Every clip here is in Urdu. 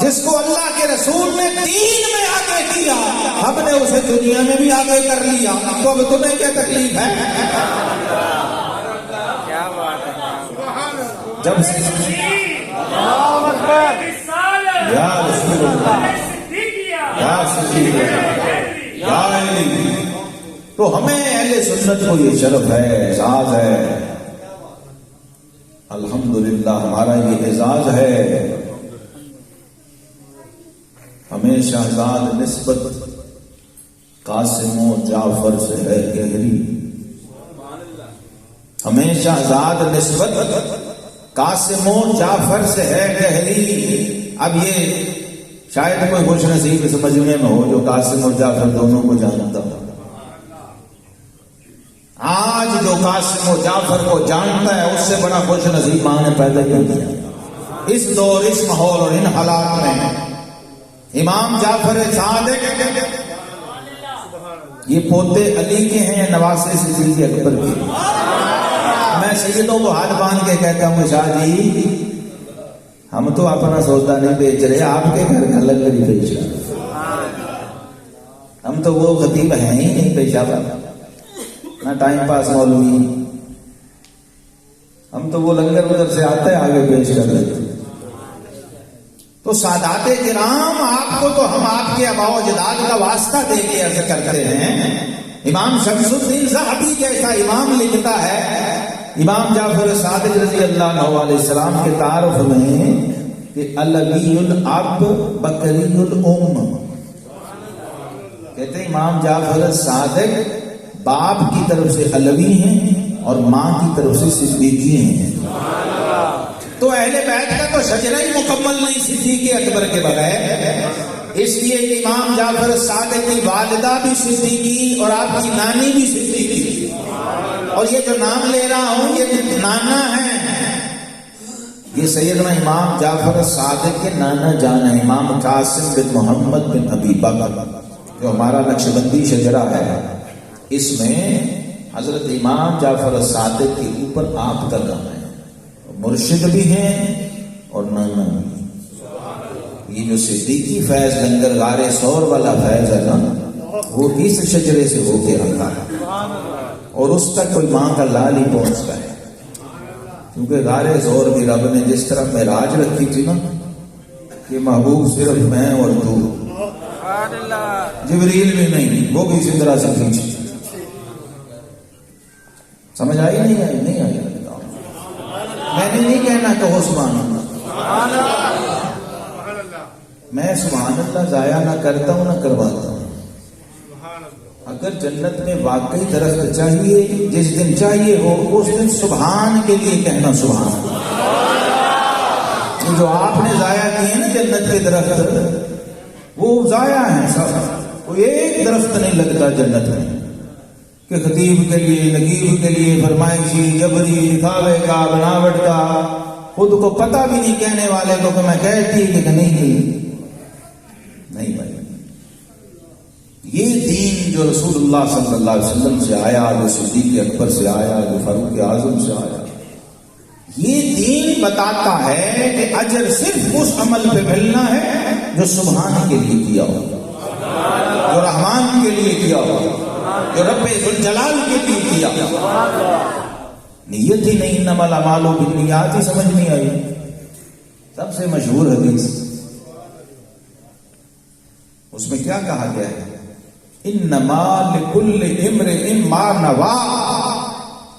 جس کو اللہ کے رسول نے دین میں آگے کیا، ہم نے اسے دنیا میں بھی آگے کر لیا، تو اب تمہیں کیا تکلیف ہے؟ کیا بات ہے، جب سے یا رسول اللہ یا صدیق یا علی، تو ہمیں اہل سنت کو یہ شرف ہے، اعزاز ہے، الحمدللہ ہمارا یہ اعزاز ہے، ہمیں شہزاد نسبت قاسم و جعفر سے ہے گہری، ہمیں شہزاد نسبت قاسم و جعفر سے ہے گہری۔ اب یہ شاید کوئی خوش نصیب سمجھنے میں ہو جو قاسم اور جعفر دونوں کو جانتا ہو۔ آج جو قاسم و جعفر کو جانتا ہے اس سے بڑا خوش نصیب ماں نے پیدا کر دیا۔ اس دور، اس ماحول اور ان حالات میں امام جعفر صادق یہ پوتے علی کے ہیں، نواسے صدیق اکبر کے۔ میں سیدوں کو ہاتھ باندھ کے کہتا ہوں شاہ جی ہم تو اپنا سودا نہیں بیچ رہے، آپ کے گھر کا لنگر ہی بیچ رہے، ہم تو وہ خطیب ہیں ہی نہیں پیشہ ور، نہ ٹائم پاس مولوی، ہم تو وہ لنگر ادھر سے آتا ہے آگے پیش کر لیتے۔ تو سادات کرام آپ کو تو ہم آپ کے آباء و اجداد کا واسطہ دے کے عرض کرتے ہیں۔ امام شمس الدین صاحبی جیسا امام لکھتا ہے امام جعفر صادق رضی اللہ عنہ علیہ السلام کے تعارف میں کہ علوی الاب بکری الام، کہتے ہیں امام جعفر صادق باپ کی طرف سے علوی ہیں اور ماں کی طرف سے صدیقی ہیں۔ تو اہل بیت کا تو شجرہ ہی مکمل نہیں صدیق اکبر کے بغیر، اس لیے امام جعفر صادق کی والدہ بھی صدیقی اور آپ کی نانی بھی صدیقی، اور یہ جو نام لے رہا ہوں یہ نانا ہے، یہ سیدنا امام جعفر صادق کے نانا جان ہے، امام قاسم بن محمد بن ابی بکر، جو ہمارا نقشبندی شجرہ ہے، اس میں حضرت امام جعفر صادق کے اوپر آپ کا نام ہے، مرشد بھی ہیں اور نانا بھی۔ یہ جو صدیقی فیض لنگر غار سور والا فیض ہے نا، وہ اس شجرے سے ہو کے رکھا ہے، اور اس تک کوئی ماں کا لال ہی پہنچتا ہے، کیونکہ غار سور بھی رب نے جس طرح معراج رکھی تھی نا کہ محبوب صرف میں اور تو، جبریل بھی نہیں، وہ بھی اسی طرح سے کھینچی۔ سمجھ آئی نہیں آئی؟ نہیں آئی؟ میں نے نہیں کہنا کہو سبحان اللہ، میں سبحان اللہ ضائع نہ کرتا ہوں نہ کرواتا ہوں۔ اگر جنت میں واقعی درخت چاہیے، جس دن چاہیے ہو اس دن سبحان کے لیے کہنا سبحان اللہ۔ جو آپ نے ضائع کیے نا جنت کے درخت، وہ ضائع ہیں سب، کوئی ایک درخت نہیں لگتا جنت میں کہ خطیب کے لیے، نگیب کے لیے، فرمائشی، جبری، دکھاوے کا، بناوٹ کا، خود کو پتہ بھی نہیں کہنے والے کو کہ میں کہتی کہ نہیں بھائی۔ یہ دین جو رسول اللہ صلی اللہ علیہ وسلم سے آیا، جو صدیق اکبر سے آیا، جو فاروق اعظم سے آیا، یہ دین بتاتا ہے کہ اجر صرف اس عمل پہ ملنا ہے جو سبحان کے لیے کیا ہو، جو رحمان کے لیے کیا ہو، جو رب ذوالجلال کے لیے کیا۔ نیت ہی نہیں، انما الاعمال بالنیات ہی سمجھ نہیں آئی۔ سب سے مشہور حدیث اس میں کیا کہا گیا ہے؟ انما لکل امرئ ما نوی،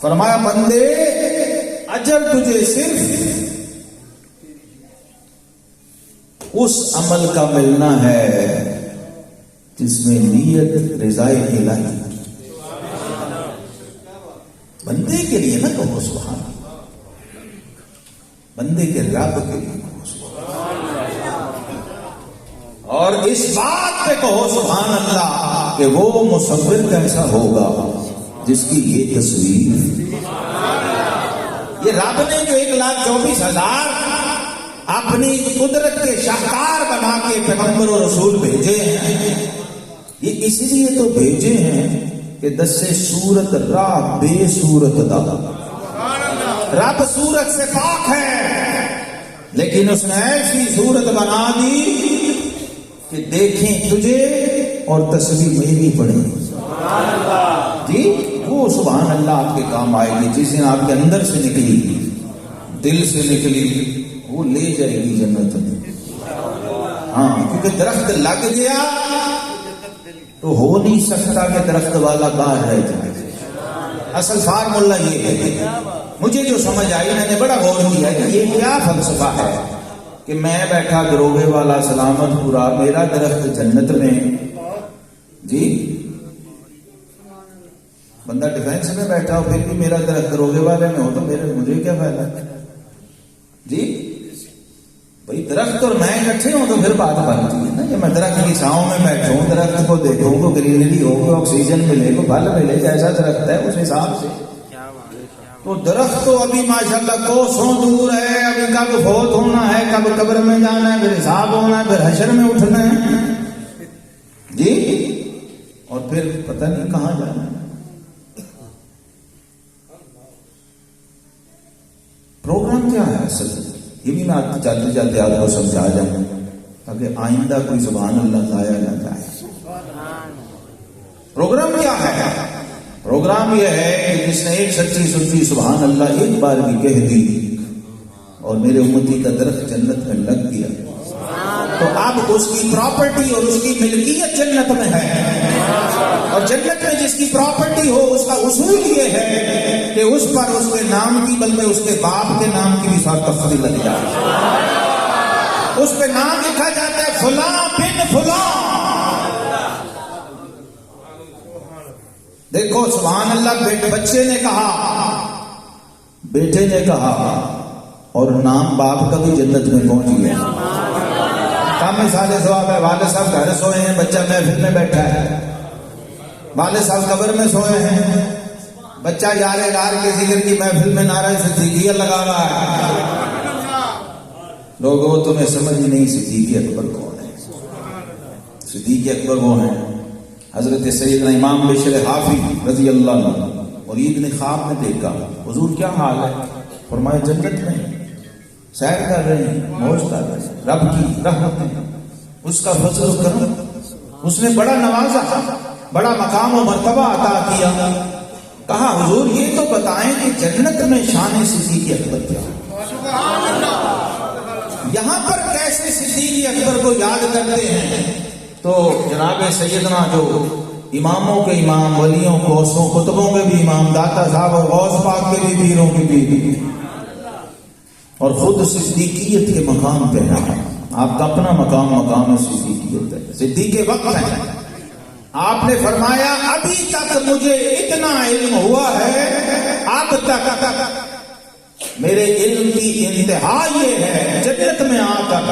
فرمایا بندے اجر تجھے صرف اس عمل کا ملنا ہے جس میں نیت رضائے الہی، بندے کے لیے نہ کہو سبحان اللہ، بندے کے رب کے لیے کہو سبحان اللہ، اور اس بات پہ کہو سبحان اللہ کہ وہ مصور کیسا ہوگا جس کی یہ تصویر، یہ رب نے جو 1,24,000 اپنی قدرت کے شاہکار بنا کے پیغمبر و رسول بھیجے ہیں، یہ اس لیے تو بھیجے ہیں کہ دسے صورت راہ بے صورت دا، رب صورت سے پاک ہے لیکن اس نے ایسی صورت بنا دی کہ دیکھیں تجھے اور تسبیح میری پڑھیں جی، وہ سبحان اللہ آپ کے کام آئے گی جس دن آپ کے اندر سے نکلی، دل سے نکلی، وہ لے جائے گی جنت میں۔ ہاں، کیونکہ درخت لگ گیا تو ہو نہیں سکتا کہ درخت والا باہر رہ جائے۔ اصل فارمولہ یہ ہے، مجھے جو سمجھ آئی، میں نے بڑا غور کیا کہ یہ کیا فلسفہ ہے کہ میں بیٹھا دروگے والا سلامت پورا، میرا درخت جنت میں جی، بندہ ڈیفینس میں بیٹھا ہو پھر بھی میرا درخت دروگے والے میں ہو تو مجھے کیا فائدہ جی؟ بھائی درخت اور میں اکٹھے ہوں تو پھر بات بنتی ہے نا کہ میں درخت کی چھاؤں میں بیٹھوں، درخت کو دیکھوں کو گرینری ہو، کو آکسیجن ملے، کو پھل ملے، جیسا درخت ہے اس حساب سے۔ تو درخت تو ابھی ماشاءاللہ کوسوں دور ہے، ابھی کب فوت ہونا ہے، کب قبر میں جانا ہے، پھر حساب ہونا ہے، پھر حشر میں اٹھنا ہے جی، اور پھر پتہ نہیں کہاں جانا ہے۔ پروگرام کیا ہے اصل؟ یہ بھی میں چلتے چلتے آپ کو سمجھا جاؤں تاکہ آئندہ کوئی سبحان اللہ ضائع نہ جائے۔ پروگرام کیا ہے؟ پروگرام یہ ہے کہ جس نے ایک سچی سچی سبحان اللہ ایک بار بھی کہہ دی اور میرے امتی کا درخت جنت میں لگ گیا تو اب اس کی پراپرٹی اور اس کی ملکیت جنت میں ہے، اور جنت میں جس کی پراپرٹی ہو اس کا اصول یہ ہے کہ اس پر اس کے نام کی بلکہ اس کے باپ کے نام کی بھی ساتھ تفصیل لگ جائے، اس پہ نام لکھا جاتا ہے فلاں بن فلاں۔ دیکھو سبحان اللہ، بچے نے کہا، بیٹے نے کہا، اور نام باپ کا بھی جنت میں پہنچ گیا۔ کام مثال ثواب ہے، والد صاحب گھر سوئے ہیں، بچہ محفل میں بیٹھا ہے، والد صاحب قبر میں سوئے ہیں، بچہ یار غار کے ذکر کی محفل میں نعرہ صدیقیہ لگا رہا ہے۔ لوگوں تمہیں سمجھ نہیں صدیق اکبر کون ہے؟ صدیق اکبر وہ ہیں حضرت سیدنا امام بشر حافی رضی اللہ عنہ، اور عید نے خواب میں دیکھا، حضور کیا حال ہے؟ فرمائے جنت میں سیر کر رہے ہیں، موج کر رہے ہیں، رب کی رحمت ہے، اس کا فضل و کرم، اس نے بڑا نوازا، بڑا مقام و مرتبہ عطا کیا۔ کہا حضور یہ تو بتائیں کہ جنت میں شان صدیق اکبر کیا، یہاں پر کیسے صدیق اکبر کو یاد کرتے ہیں؟ تو جناب سیدنا جو اماموں کے امام، ولیوں غوثوں قطبوں کے بھی امام، داتا صاحب اور غوث پاک کے بھی پیروں کے بھی، اور خود صدیقیت کے مقام پہ ہے۔ آپ کا اپنا مقام صدیقیت ہے، صدیق وقت ہے۔ آپ نے فرمایا ابھی تک مجھے اتنا علم ہوا ہے، اب تک میرے علم کی انتہا یہ ہے جنت میں آ کر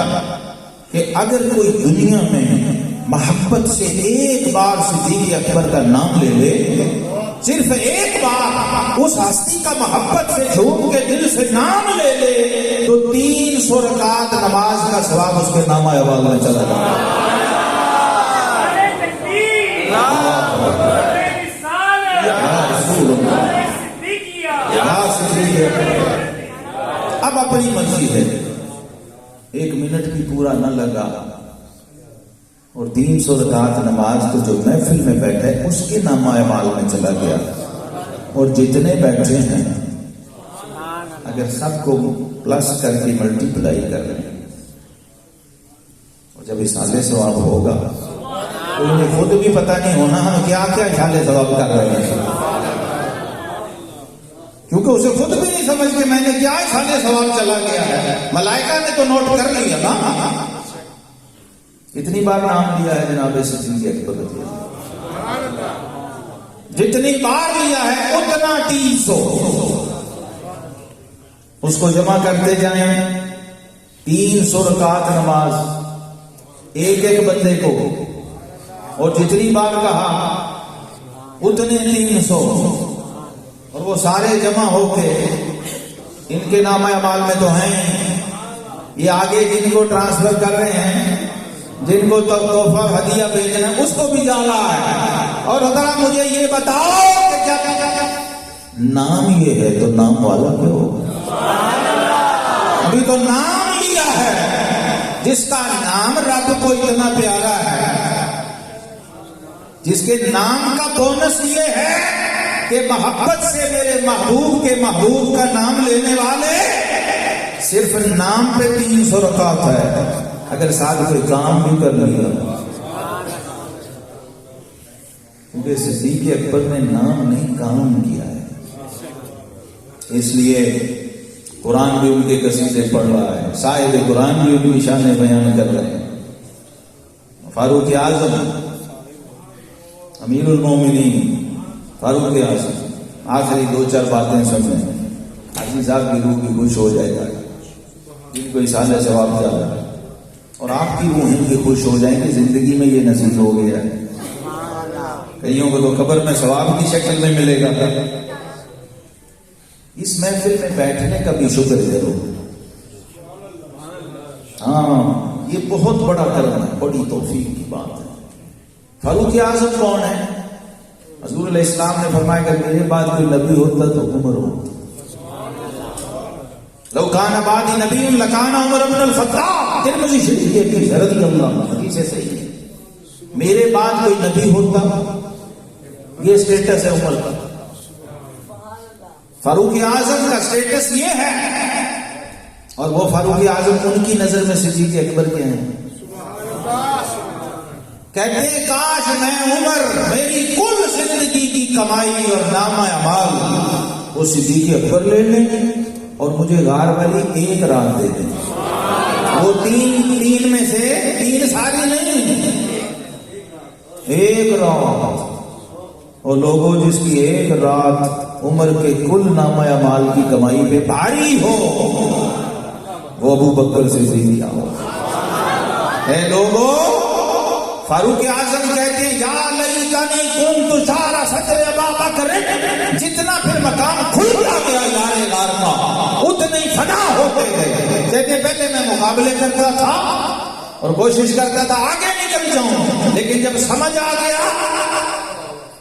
کہ اگر کوئی دنیا میں محبت سے ایک بار صدیق اکبر کا نام لے لے، صرف ایک بار اس ہستی کا محبت سے جھوم کے دل سے نام لے لے تو 300 رکعت نماز کا ثواب اس کے نامہ اعمال میں چلا جائے۔ اب اپنی مرضی ہے، 1 منٹ بھی پورا نہ لگا اور 300 رکعت نماز تو جو محفل میں بیٹھے اس کے نامہ اعمال میں چلا گیا، اور جتنے بیٹھے ہیں اگر سب کو پلس کر کے ملٹی پلائی کر رہے ہیں، اور جب اصالے ثواب ہوگا تو انہیں خود بھی پتہ نہیں ہونا ہم کیا کیا اصالے ثواب کر رہے ہیں، کیونکہ اسے خود بھی نہیں سمجھ کے میں نے کیا اصالے ثواب چلا گیا ہے۔ ملائکہ نے تو نوٹ کر لیا نا، اتنی بار نام لیا ہے جناب صدیق اکبر رضی اللہ، جتنی بار لیا ہے اتنا 300، اس کو جمع کرتے جائیں، 300 رکعت نماز ایک ایک بندے کو، اور جتنی بار کہا اتنے 300، اور وہ سارے جمع ہو کے ان کے نامہ اعمال میں تو ہیں، یہ آگے جن کو ٹرانسفر کر رہے ہیں، جن کو تحفہ ہدیہ بھیجنا اس کو بھی جا رہا ہے۔ اور ذرا مجھے یہ بتاؤ کہ کیا نام یہ ہے تو نام والا کیوں؟ ابھی تو نام کیا ہے جس کا نام رب کو اتنا پیارا ہے، جس کے نام کا بونس یہ ہے کہ محبت سے میرے محبوب کے محبوب کا نام لینے والے صرف نام پہ 300 رکعت ہے، اگر ساتھ کوئی کام بھی کر لیا، کیونکہ صدیق اکبر نے نام نہیں کام کیا ہے، اس لیے قرآن بھی ان کے قصیدے پڑھ رہا ہے، صاحب قرآن بھی ان کی شان بیان کر رہے ہیں۔ فاروق اعظم امیر المومنین فاروق اعظم آخری 2-4 باتیں سمجھیں، حاجی صاحب کی روح بھی خوش ہو جائے گا، جن کو اصالہ ثواب زیادہ ہے، اور آپ کی روحیں بھی خوش ہو جائیں کہ زندگی میں یہ نصیب ہو گیا ہے۔ کئیوں کو تو قبر میں ثواب کی شکل میں ملے گا۔ اس محفل میں بیٹھنے کا بھی شکر کرو، ہاں یہ بہت بڑا کرم ہے، بڑی توفیق کی بات ہے۔ فاروق اعظم کون ہے؟ حضور علیہ السلام نے فرمایا کہ میرے بعد کوئی نبی ہوتا تو عمر ہوتا، لو کان بعدی نبی لکان عمر بن الخطاب، ترمذی شریف کی رضی اللہ عنہ، حدیث صحیح ہے، میرے بعد کوئی نبی ہوتا، یہ سٹیٹس ہے عمر کا۔ فاروق اعظم کا سٹیٹس یہ ہے، اور وہ فاروق اعظم ان کی نظر میں صدیق اکبر کے ہیں۔ کہتے ہیں کاش میں عمر میری کل زندگی کی کمائی اور نامہ اعمال وہ صدیق اکبر لے لیں اور مجھے غار والی ایک رات دے دیں، وہ تین میں سے 3 ساری نہیں، ایک رات، اور لوگوں جس کی ایک رات عمر کے کل نامہ اعمال کی کمائی پہ بھاری ہو وہ ابو بکر سے زیادہ ہو۔ اے لوگوں، فاروق اعظم کہتے ہیں یا لیتنی کنت شعر صدر ابا بکر، جتنا پھر مقام کھلتا گیا یار غار کا اتنے ہی فنا ہوتے گئے۔ کہتے پہلے میں مقابلے کرتا تھا اور کوشش کرتا تھا آگے نکل جاؤں، لیکن جب سمجھ آ گیا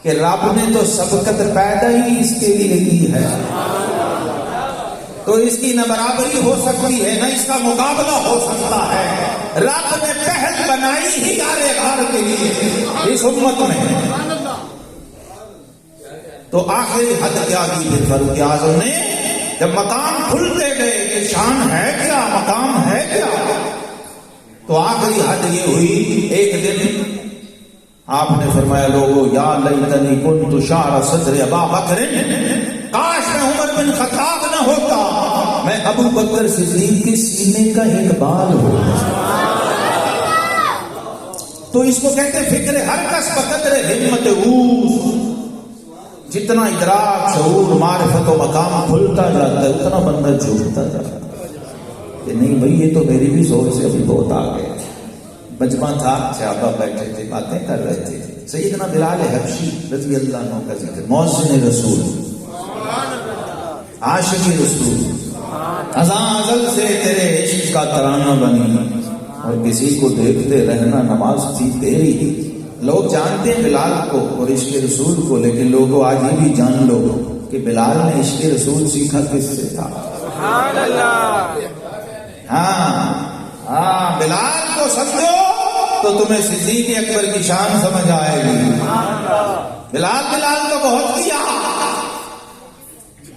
کہ رب نے تو سبقت پیدا ہی اس کے لیے کی ہے، تو اس کی نہ برابری ہو سکتی ہے نہ اس کا مقابلہ ہو سکتا ہے، رب نے پہل بنائی ہی غار کے لیے اس امت میں، تو آخری حد کیا کی پھر فاروق اعظم نے، جب مقام کھلتے گئے کہ شان ہے کیا، مقام ہے کیا، تو آخری حد یہ ہوئی، ایک دن آپ نے فرمایا لوگو یا لیتنی کنت شعر صدر ابا بکر، کاش میں عمر بن خطاب نہ ہوتا، میں ابو بکر صدیق کے سینے کا ایک بال ہوتا۔ تو اس کو کہتے فکر ہر کس بقدر ہمت اوس، جتنا ادراک شعور معرفت و مقام کھلتا جاتا ہے اتنا بندہ جھوٹتا جاتا ہے کہ نہیں بھائی یہ تو میری بھی سوچ سے ابھی بہت آگے۔ بچپن تھا، صحابہ بیٹھے تھے، باتیں کر رہے تھے، سیدنا بلال حبشی رضی اللہ عنہ کا ذکر، مؤذن رسول، عاشق رسول، ازاں ازل سے تیرے عشق کا ترانہ بنی، اور کسی کو دیکھتے رہنا نماز تھی تیری۔ لوگ جانتے ہیں بلال کو اور عشق رسول کو، لیکن لوگوں آج یہ بھی جان لو کہ بلال نے عشق رسول سیکھا کس سے تھا۔ سبحان اللہ۔ ہاں بلال کو سمجھو تو تمہیں صدیق اکبر کی شان سمجھ آئے گی۔ بلال تو بہت کیا،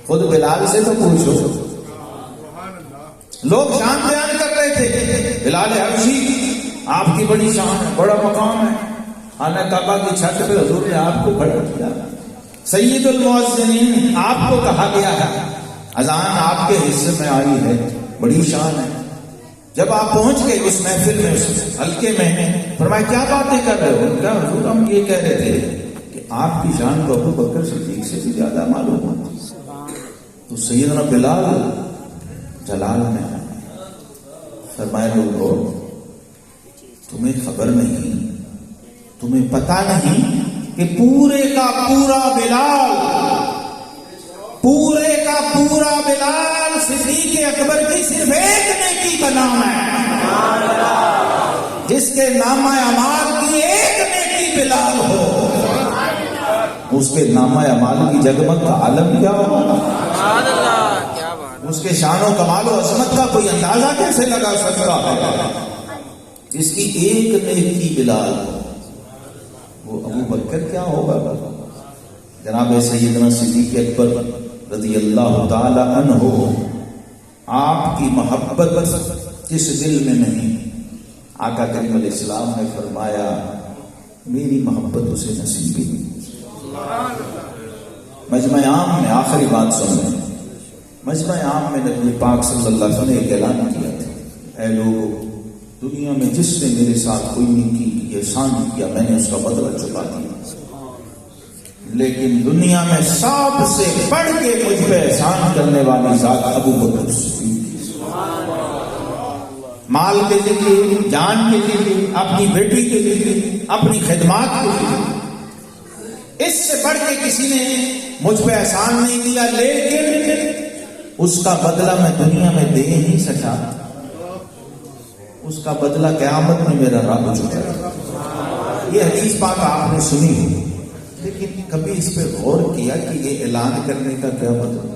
خود بلال سے تو پوچھو، لوگ شان بیان کر رہے تھے، بلال حبشی آپ کی بڑی شان ہے، بڑا مقام ہے، خانہ کعبہ کی چھت پہ حضور نے آپ کو کھڑا کیا، سید المؤذنین آپ کو کہا گیا ہے، اذان آپ کے حصے میں آئی ہے، بڑی شان ہے۔ جب آپ پہنچ گئے اس محفل میں، اس حلقے میں، فرمایا کیا باتیں کر رہے ہو؟ کیا حضور ہم یہ کہہ رہے تھے کہ آپ کی شان تو ابو بکر صدیق سے بھی زیادہ معلوم ہوتی۔ تو سیدنا بلال جلال میں فرمایا لوگوں تمہیں خبر نہیں، تمہیں پتا نہیں کہ پورے کا پورا بلال صدیق اکبر کی صرف ایک نیکی کا نام ہے، جس کے نامہ اعمال کی ایک نیکی بلال ہو، اس کے نامہ اعمال کی جگمگ کا عالم کیا ہو، اس کے شان و کمال و عظمت کا کوئی اندازہ کیسے لگا سکتا ہے؟ جس کی ایک نیکی بلال وہ ابو بکر کیا ہوگا؟ جناب سیدنا صدیق اکبر رضی اللہ تعالی عنہ، آپ کی محبت جس دل میں نہیں، آقا کریم علیہ السلام نے فرمایا میری محبت اسے نصیب نہیں۔ مجمع عام میں آخری بات سن لیں، مجمع عام میں نبی پاک صلی اللہ علیہ وسلم نے ایک اعلان کیا تھا، اے لوگوں، دنیا میں جس نے میرے ساتھ کوئی نیکی کی، احسان کیا، میں نے اس کا بدلہ چکا دیا، لیکن دنیا میں سب سے بڑھ کے مجھ پہ احسان کرنے والی ذات ابو بکر صدیق، مال کے لیے، جان کے لیے، اپنی بیٹی کے لیے، اپنی خدمات کے لیے، اس سے بڑھ کے کسی نے مجھ پہ احسان نہیں کیا، لیکن اس کا بدلہ میں دنیا میں دے نہیں سکا، اس کا بدلہ قیامت میں میرا رب چکا۔ یہ حدیث پاک آپ نے سنی ہے، لیکن کبھی اس پہ غور کیا کہ یہ اعلان کرنے کا کیا مطلب؟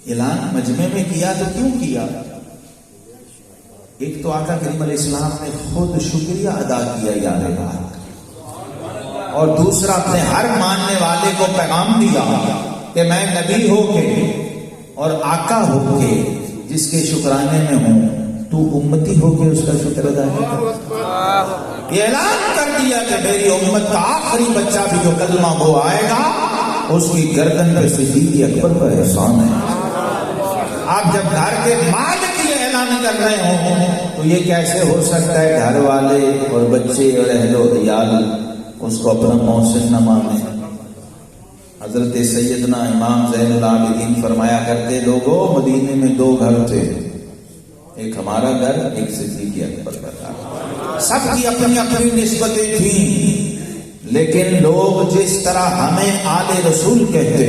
اعلان مجمع میں کیا تو کیوں کیا؟ ایک تو آقا کریم علیہ السلام نے خود شکریہ ادا کیا یار بات، اور دوسرا اپنے ہر ماننے والے کو پیغام دیا کہ میں نبی ہو کے اور آقا ہو کے جس کے شکرانے میں ہوں، تو امتی ہو کے اس کا شکر ادا کر۔ یہ اعلان کر دیا کہ میری امت کا آخری بچہ بھی جو کلمہ گو آئے گا، اس کی گردن پہ صدیق اکبر کا احسان ہے۔ آپ جب گھر کے مالک یہ اعلان کر رہے ہوں تو یہ کیسے ہو سکتا ہے گھر والے اور بچے اور اہل و عیال اس کو اپنا محسن نہ مانے؟ حضرت سیدنا امام زین العابدین فرمایا کرتے، لوگوں مدینے میں دو گھر تھے، ایک ہمارا گھر، ایک صدیق اکبر کا گھر۔ سب کی اپنی اپنی نسبتیں تھیں، لیکن لوگ جس طرح ہمیں آل رسول کہتے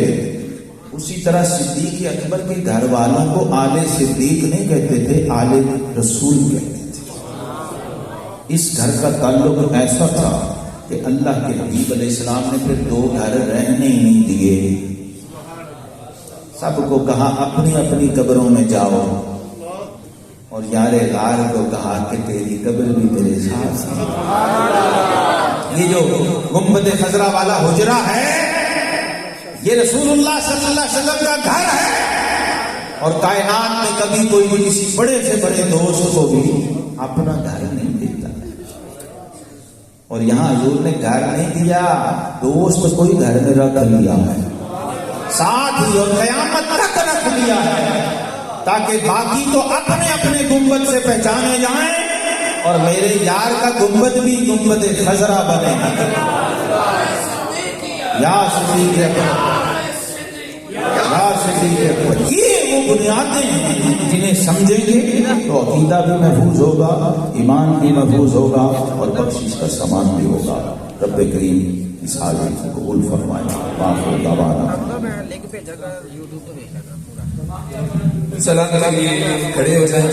اسی طرح صدیق اکبر کے گھر والوں کو آل صدیق نہیں کہتے تھے، آل رسول کہتے تھے۔ اس گھر کا تعلق ایسا تھا کہ اللہ کے حبیب علیہ السلام نے پھر دو گھر رہنے ہی نہیں دیے، سب کو کہا اپنی اپنی قبروں میں جاؤ، اور یار غار کو کہا کہ تیری قبر بھی میرے ساتھ ہے۔ یہ جو گنبد خضرا والا حجرہ ہے، یہ رسول اللہ صلی اللہ علیہ وسلم کا گھر ہے، اور کائنات میں کبھی کوئی کسی بڑے سے بڑے دوست کو بھی اپنا گھر نہیں دیتا، اور یہاں حضور نے گھر نہیں دیا، دوست کوئی گھر میں رکھ لیا ہے، ساتھ ہی اور قیامت تک رکھ لیا ہے، تاکہ باقی تو اپنے اپنے گنبد سے پہچانے جائیں، اور میرے یار کا گنبد بھی گنبد خضرا بنے گا۔ یا صدیق اکبر، یا صدیق اکبر، یہ وہ بنیادیں ہیں جنہیں سمجھیں گے تو عقیدہ بھی محفوظ ہوگا، ایمان بھی محفوظ ہوگا، اور بخشش کا سامان بھی ہوگا۔ رب کریم اس حاضری کو قبول فرمائے۔ آخر دعوانا سلام کے لیے کھڑے ہو جائیں۔